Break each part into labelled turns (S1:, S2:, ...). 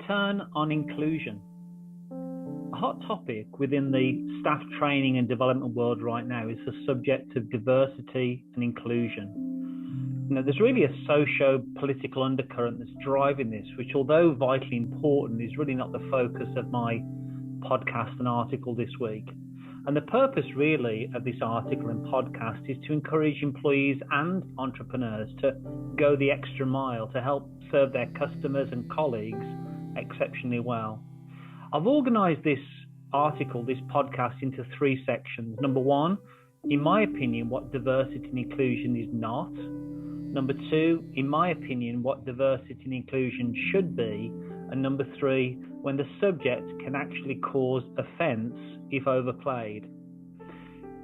S1: turn on inclusion. A hot topic within the staff training and development world right now is the subject of diversity and inclusion. There's really a socio-political undercurrent that's driving this, which, although vitally important, is really not the focus of my podcast and article this week. And the purpose really of this article and podcast is to encourage employees and entrepreneurs to go the extra mile to help serve their customers and colleagues exceptionally well. I've organised this article, this podcast, into three sections. Number one, in my opinion, what diversity and inclusion is not. Number two, in my opinion, what diversity and inclusion should be. And number three, when the subject can actually cause offence if overplayed.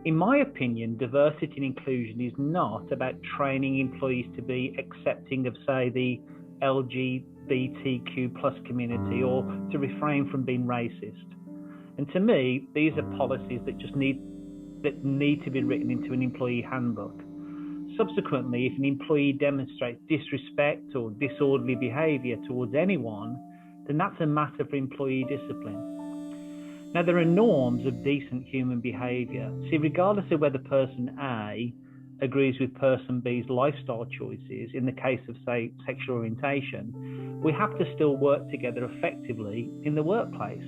S1: In my opinion, diversity and inclusion is not about training employees to be accepting of, say, the LGBTQ plus community, or to refrain from being racist. And to me, these are policies that need to be written into an employee handbook. Subsequently, if an employee demonstrates disrespect or disorderly behaviour towards anyone, then that's a matter for employee discipline. Now, there are norms of decent human behaviour. See, regardless of whether person A agrees with person B's lifestyle choices, in the case of, say, sexual orientation, we have to still work together effectively in the workplace.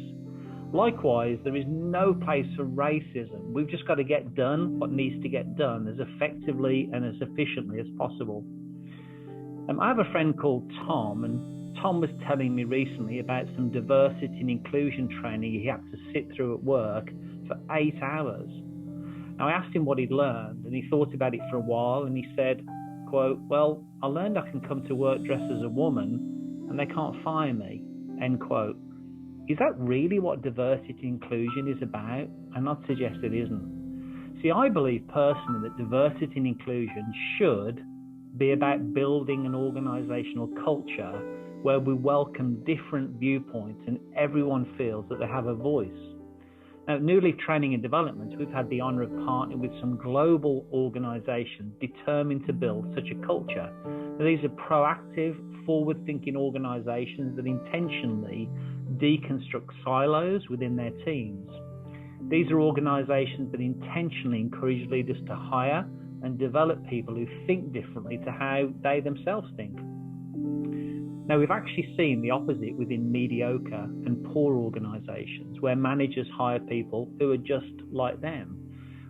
S1: Likewise, there is no place for racism. We've just got to get done what needs to get done as effectively and as efficiently as possible. I have a friend called Tom, and Tom was telling me recently about some diversity and inclusion training he had to sit through at work for 8 hours. Now, I asked him what he'd learned, and he thought about it for a while, and he said, quote, "Well, I learned I can come to work dressed as a woman and they can't fire me," end quote. Is that really what diversity and inclusion is about? And I'd suggest it isn't. See, I believe personally that diversity and inclusion should be about building an organisational culture where we welcome different viewpoints and everyone feels that they have a voice. Now, at Newleaf Training and Development, we've had the honour of partnering with some global organisations determined to build such a culture. Now, these are proactive, forward-thinking organisations that intentionally deconstruct silos within their teams. These are organisations that intentionally encourage leaders to hire and develop people who think differently to how they themselves think. Now, we've actually seen the opposite within mediocre and poor organisations, where managers hire people who are just like them.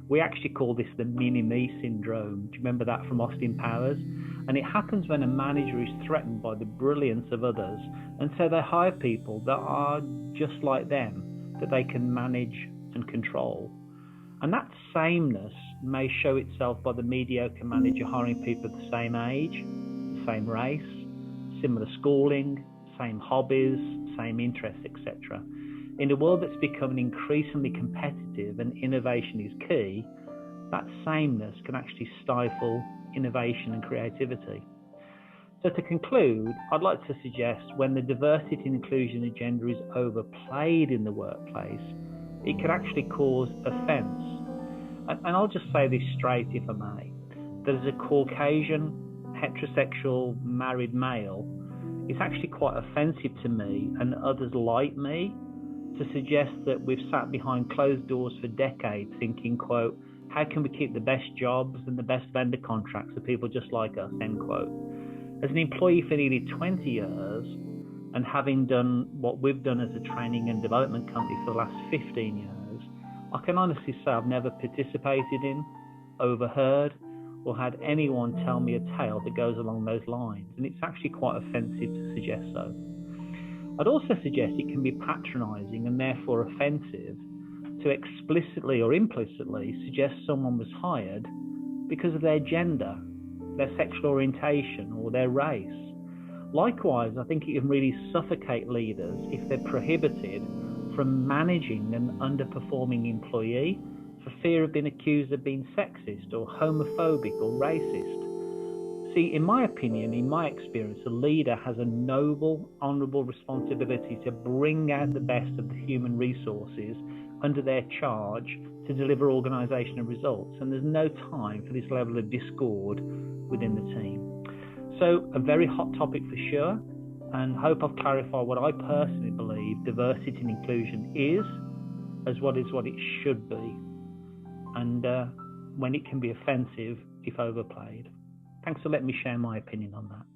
S1: We actually call this the mini-me syndrome. Do you remember that from Austin Powers? And it happens when a manager is threatened by the brilliance of others, and so they hire people that are just like them, that they can manage and control. And that sameness may show itself by the mediocre manager hiring people of the same age, the same race, similar schooling, same hobbies, same interests, etc. In a world that's becoming increasingly competitive and innovation is key, that sameness can actually stifle innovation and creativity. So to conclude, I'd like to suggest when the diversity and inclusion agenda is overplayed in the workplace, it can actually cause offence. And I'll just say this straight, if I may, that as a Caucasian, heterosexual, married male, it's actually quite offensive to me and others like me to suggest that we've sat behind closed doors for decades thinking, quote, "How can we keep the best jobs and the best vendor contracts for people just like us," end quote. As an employee for nearly 20 years, and having done what we've done as a training and development company for the last 15 years, I can honestly say I've never participated in, overheard, or had anyone tell me a tale that goes along those lines, and it's actually quite offensive to suggest so. I'd also suggest it can be patronising and therefore offensive to explicitly or implicitly suggest someone was hired because of their gender, their sexual orientation, or their race. Likewise, I think it can really suffocate leaders if they're prohibited from managing an underperforming employee for fear of being accused of being sexist or homophobic or racist. See, in my opinion, in my experience, a leader has a noble, honourable responsibility to bring out the best of the human resources under their charge to deliver organisational results, and there's no time for this level of discord within the team. So a very hot topic for sure, and hope I've clarified what I personally believe diversity and inclusion is, as well as what it should be, and when it can be offensive if overplayed. Thanks for letting me share my opinion on that.